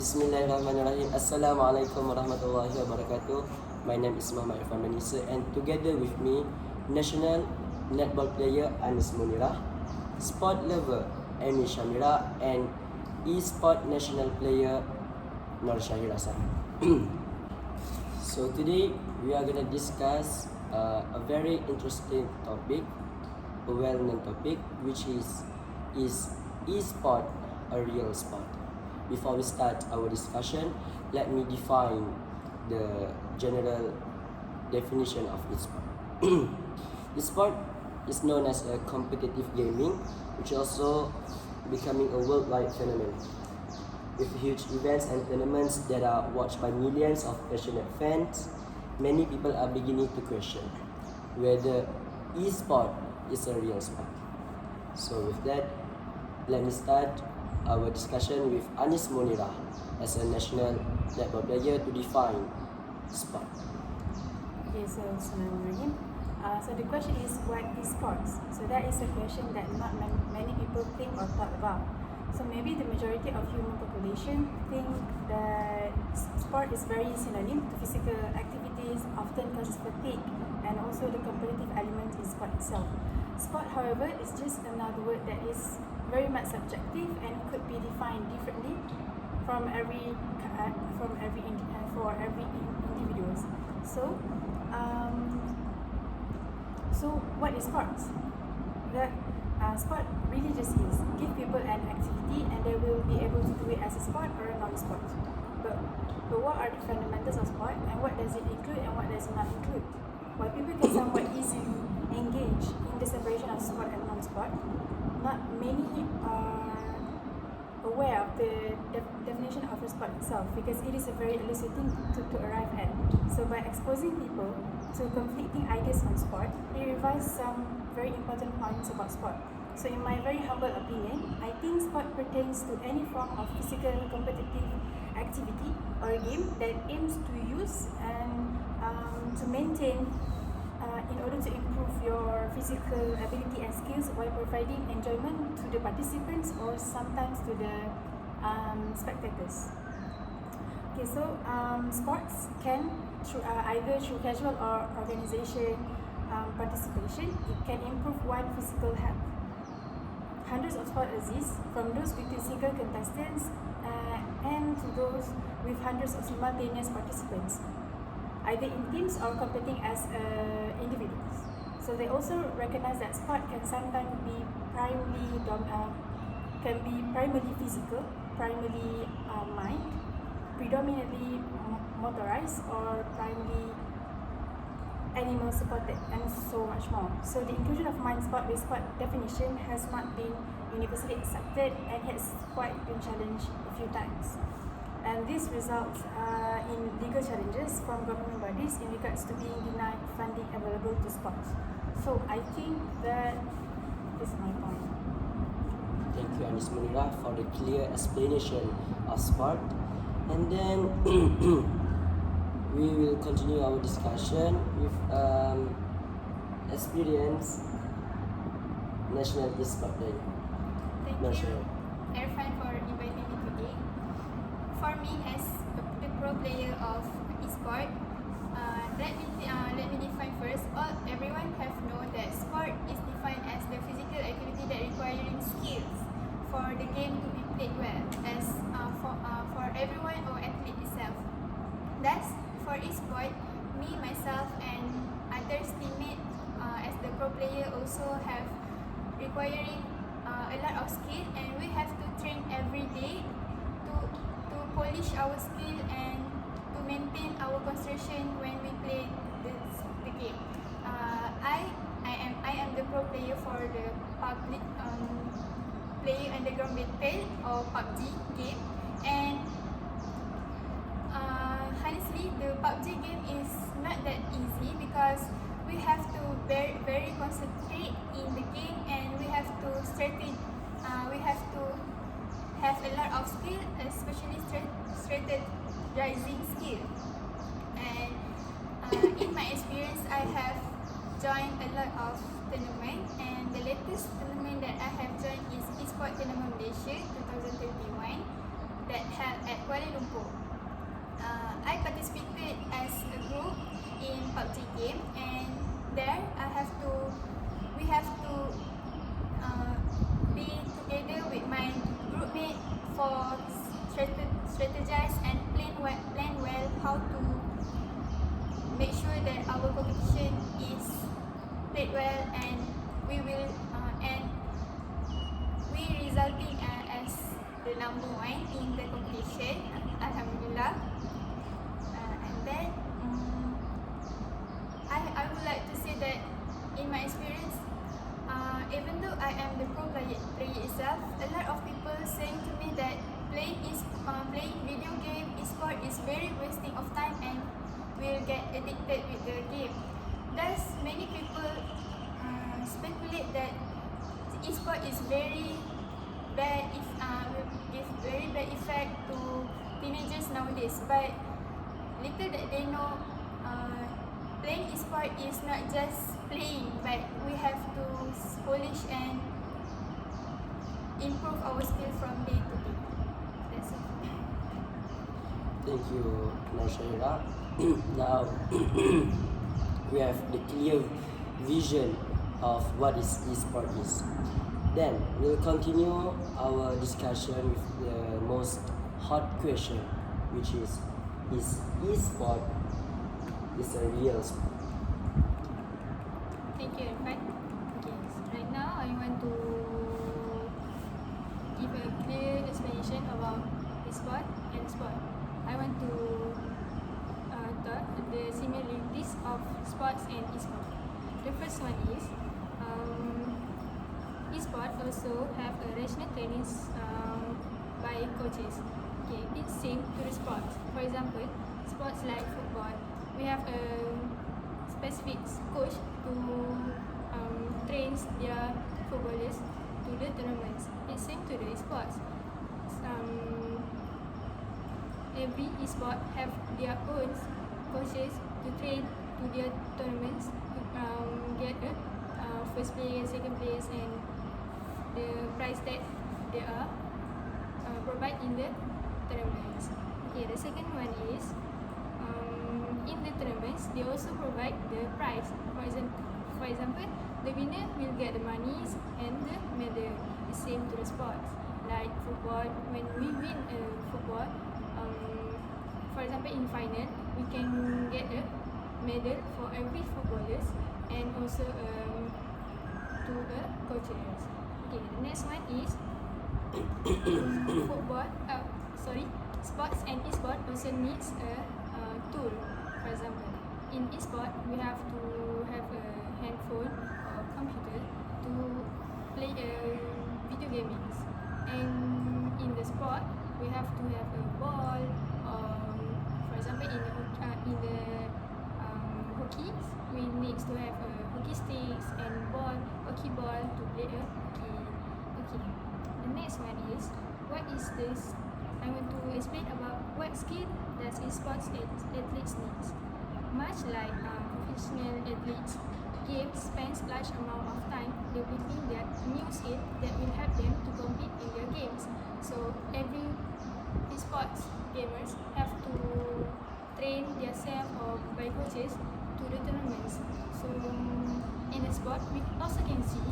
Bismillahirrahmanirrahim. Assalamualaikum warahmatullahi wabarakatuh. My name is Muhammad Irfan Manisa, and together with me, national netball player Anis Munirah, sport lover Amy Shamira, and eSport national player Nur Syahira Sahar. So today we are going to discuss a very interesting topic, a well-known topic, which is eSport a real sport? Before we start our discussion, let me define the general definition of eSport. Esports is known as a competitive gaming, which is also becoming a worldwide phenomenon. With huge events and tournaments that are watched by millions of passionate fans, many people are beginning to question whether eSport is a real sport. So with that, let me start our discussion with Anis Munirah as a national netball player to define sport. Okay, so Assalamualaikum. So the question is, what is sports? So that is a question that not many people think or thought about. So maybe the majority of human population think that sport is very synonym to physical activities, often causes fatigue, and also the competitive element in sport itself. Sport, however, is just another word that is very much subjective and could be defined differently for every individual. So what is sports? Sport really just is give people an activity and they will be able to do it as a sport or a non-sport. But what are the fundamentals of sport, and what does it include and what does it not include? While people can somewhat easily engage in the separation of sport and non-sport, not many are aware of the definition of a sport itself, because it is a very elusive thing to arrive at. So by exposing people to conflicting ideas on sport, it revives some very important points about sport. So in my very humble opinion, I think sport pertains to any form of physical competitive activity or game that aims to use and to maintain in order to improve your physical ability and skills while providing enjoyment to the participants or sometimes to the spectators. Okay, so sports can, either through casual or organization participation, it can improve one's physical health. Hundreds of sports exist, from those between single contestants and to those with hundreds of simultaneous participants, either in teams or competing as individuals. So they also recognize that sport can sometimes be primarily physical, primarily mind, predominantly motorized, or primarily animal supported, and so much more. So the inclusion of mind sport with sport definition has not been universally accepted and has quite been challenged a few times. And this results in legal challenges from government bodies in regards to being denied funding available to sports. So I think that is my point. Thank you, Anis Munirah, for the clear explanation of sport. And then we will continue our discussion with experienced national eSport player. Thank you, Irfan, for inviting me today. For me, as the pro player of eSport, let me define first. Everyone have known that sport is defined as the physical activity that requiring skills for the game to be played well, as for everyone or athlete itself. Thus, for eSport, me, myself, and others teammates as the pro player also have requiring a lot of skill, and we have to train every day to polish our skill and to maintain our concentration when we play the game. I am the pro player for the public player underground battle or PUBG game, and honestly, the PUBG game is not that easy because we have to very concentrate in the game, and we have to have a lot of skill, especially strategizing skill. And in my experience, I have joined a lot of tournament, and the latest tournament that I have joined is eSport Tournament Malaysia 2021 that held at Kuala Lumpur in PUBG game, and there we have to be together with my groupmate for strategize and plan well how to make sure that our competition is played well, and we will and we resulting as the number one in the competition, alhamdulillah. And then I would like to say that in my experience, even though I am the pro player itself, a lot of people saying to me that playing video game eSport is very wasting of time and will get addicted with the game. Thus, many people speculate that eSport is very bad, will give very bad effect to teenagers nowadays. But little that they know, playing eSport is not just playing, but we have to polish and improve our skill from day to day. That's it. Thank you, Nashaira. Now we have the clear vision of what is eSport is. Then we'll continue our discussion with the most hot question, which is eSport is a real sport? Thank you, Irfan. Okay, so right now I want to give a clear explanation about eSport and sport. I want to talk the similarities of sports and eSport. The first one is eSport also have a rational trainings by coaches. Okay, it's same to the sports. For example, sports like football, we have a specific coach to trains their footballers to the tournaments. It's same to the sports. Every esport have their own coaches to train to their tournaments to get the first place, second place, and the prize that they are provide in the tournaments. Okay, the second one is in the tournaments they also provide the prize. For example, the winner will get the monies and the medal. The same to the sports. Like football, when we win a football, for example in final, we can get a medal for every footballers and also to the coaches. Okay, the next one is sports and eSport also needs a tool. For example, in eSport we have to have a handphone or computer to play video games, and in the sport we have to have a ball. For example, in the hockey, we need to have hockey sticks and hockey ball to play a hockey. Okay. The next one is what is this? I want to explain about what skill does esports athletes need. Much like professional athletes, games spends large amount of time developing their new skill that will help them to compete in their games. So every esports gamers have to train themselves or by coaches to the tournaments. So in the sport, we also can see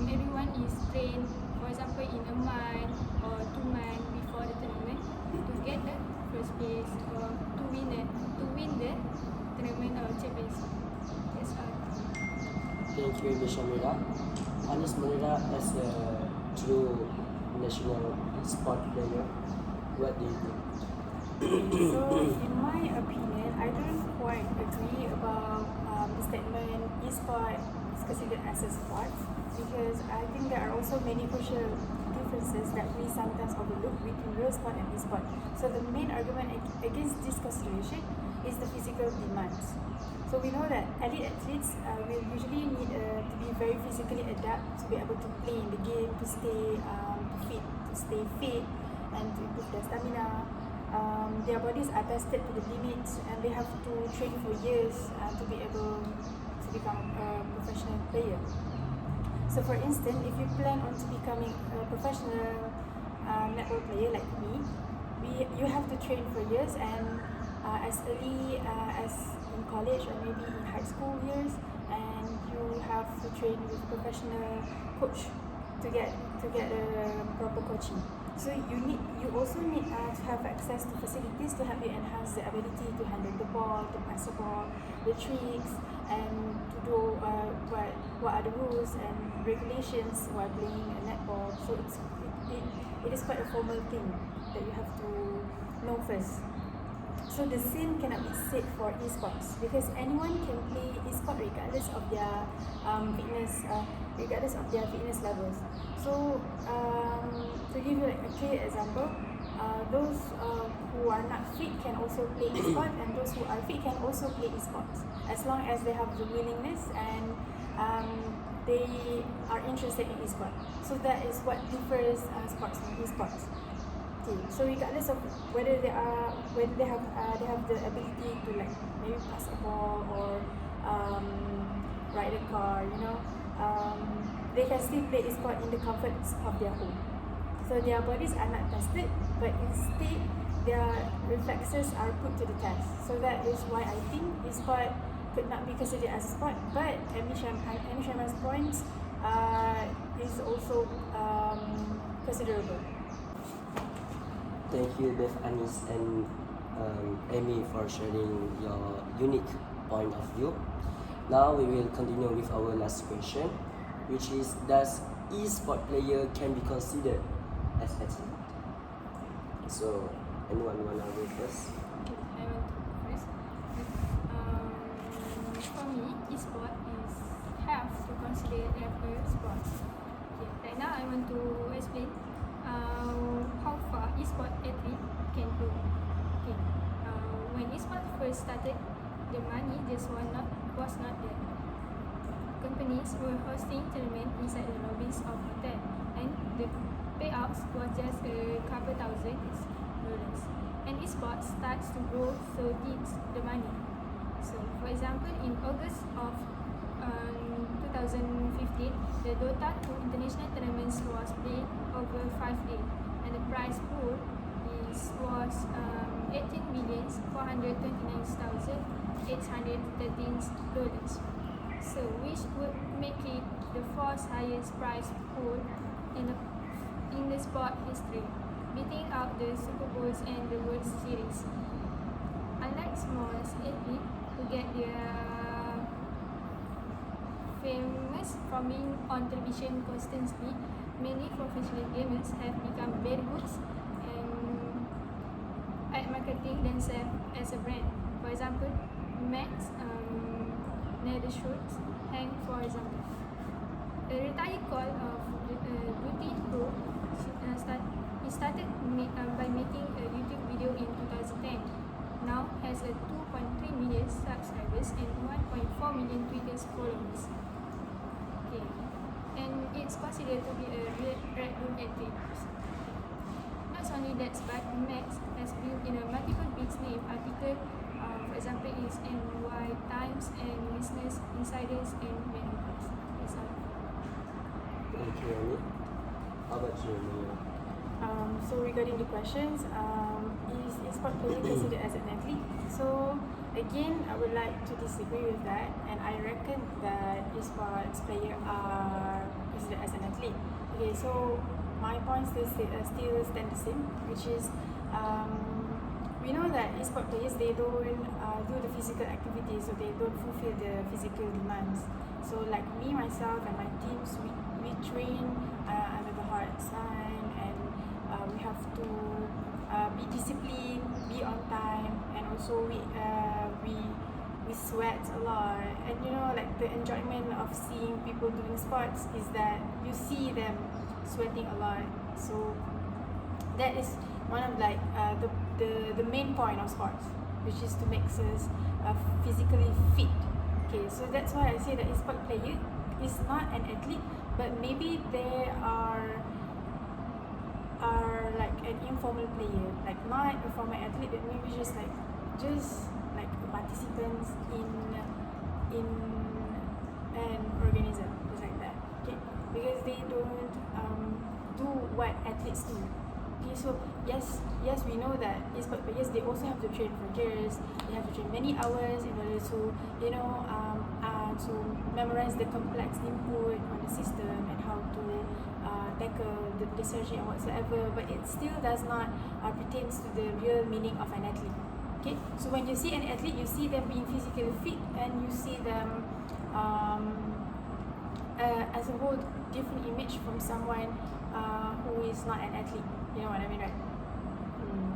everyone is trained, for example, in a month or 2 months before the tournament to get the first place or to win the tournament or championship. That's all. Thank you, Miss Shamira. Anis Munira, as a true national sport player, what do you think? So, in my opinion, I don't quite agree about the statement eSport is considered as a sport, because I think there are also many crucial differences that we sometimes overlook between real sport and eSport. So the main argument against this consideration is the physical demands. So we know that elite athletes will usually need to be very physically adapt to be able to play in the game, to stay fit, and to improve their stamina. Their bodies are tested to the limits, and they have to train for years to be able to become a professional player. So for instance, if you plan on to becoming a professional netball player like me, you have to train for years, and as early as in college or maybe in high school years, and you have to train with professional coach to get proper coaching. So you also need to have access to facilities to help you enhance the ability to handle the ball, to pass the ball, the tricks, and to do what are the rules and regulations while playing a netball. So it is quite a formal thing that you have to know first. So the same cannot be said for esports, because anyone can play esports regardless of their fitness levels. So to give you like a clear example, those who are not fit can also play esports, and those who are fit can also play esports, as long as they have the willingness and they are interested in esports. So that is what differs sports from esports. Okay, so regardless of whether they have the ability to like maybe pass a ball or ride a car, they can still play esports in the comforts of their home. So their bodies are not tested, but instead their reflexes are put to the test. So that is why I think esports could not be considered as a sport, but Amy Sharma's points is also considerable. Thank you, Beth, Anis, and Amy for sharing your unique point of view. Now we will continue with our last question, which is, does e-sport player can be considered as athlete? So, anyone wanna go first? I want to go first. For me, e-sport is have to consider as a sport. Okay, right now I want to explain how far e-sport athlete can go. Okay, when e-sport first started, the money just was not there. Companies were hosting tournaments inside the lobbies of hotel, and the payouts was just a couple $1,000s. And e-sport starts to grow, so needs the money. So, for example, in August of 2015, the Dota 2 international tournaments was played over 5 days, and the prize pool was $18,429,813, so which would make it the fourth highest prize pool in the sport history, beating out the Super Bowls and the World Series. Unlike small athletes who get their famous from being on television constantly, many professional gamers have become very good at marketing themselves as a brand. For example, Max Nethershoots, Hank, for example. A retired call of Duty Pro, he started by making a YouTube video in 2010. Now has a 2.3 million subscribers and 1.4 million Twitter followers. Okay, and it's considered to be a Red Bull athlete. Not only that, but Max has built in a multiple big name article. For example, is NY Times and Business Insiders and many others. That's all. Thank you, Amy. How about you, Mia? So regarding the questions, is e-sport player considered as an athlete? So again, I would like to disagree with that, and I reckon that e-sports players are considered as an athlete. Okay, so my points still stand the same, which is we know that e-sport players, they don't do the physical activities, so they don't fulfill the physical demands. So like me, myself, and my teams, we train under the hard sun, and we have to be disciplined, be on time, and also we sweat a lot. And like the enjoyment of seeing people doing sports is that you see them sweating a lot. So that is one of like the main point of sports, which is to make us physically fit. Okay, so that's why I say that e-sport player is not an athlete, but maybe they are like an informal player, like not a formal athlete, but maybe just like participants in an organism, just like that. Okay, because they don't do what athletes do. Okay, so yes, we know that eSport players, they also have to train for years. They have to train many hours in order to to memorize the complex input on the system and how to tackle the surgery and whatsoever. But it still does not pertains to the real meaning of an athlete. Okay, so when you see an athlete, you see them being physically fit and you see them as a whole different image from someone who is not an athlete. You know what I mean, right?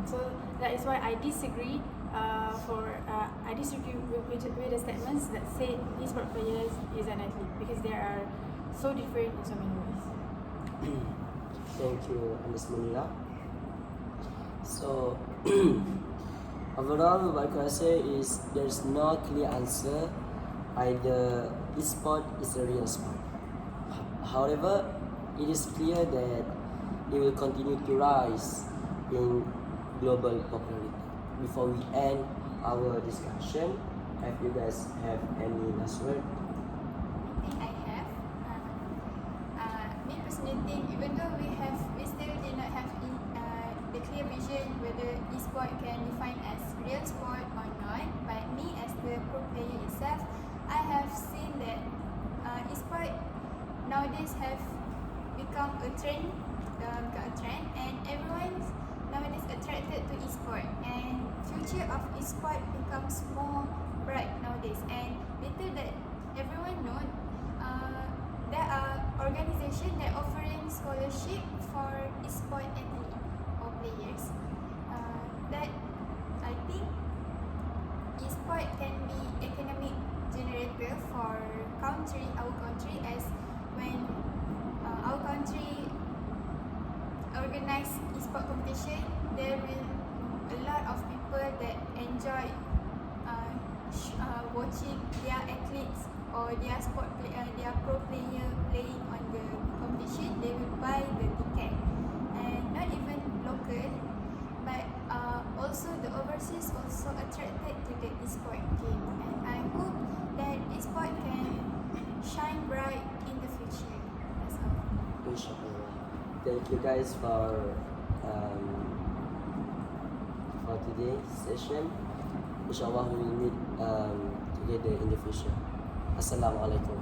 So that is why I disagree. I disagree with the statements that say eSport players is an athlete because they are so different in so many ways. Thank you, Ms. Munira. So overall, what I can say is there's no clear answer. Either eSport is a real sport. However, it is clear that it will continue to rise in global popularity. Before we end our discussion, have you guys have any last word? I think I have. Me personally think even though we still did not have the clear vision whether eSport can define as real sport or not, but me as the pro player itself, I have seen that eSport nowadays have become a trend, and everyone's nowadays attracted to eSport, and future of eSport becomes more bright nowadays. And little that everyone know, there are organizations that offering scholarship for eSport athlete or players. That I think eSport can be economic generator for our country, as when our country organize eSport competition, there will a lot of people that enjoy watching their athletes or their their pro player playing on the competition. They will buy the ticket, and not even local, but also the overseas also attracted to the eSport game. And I hope that eSport can shine bright in the future. That's all. Inshallah. Thank you guys for today's session. Inshallah we will meet together in the future. Assalamualaikum.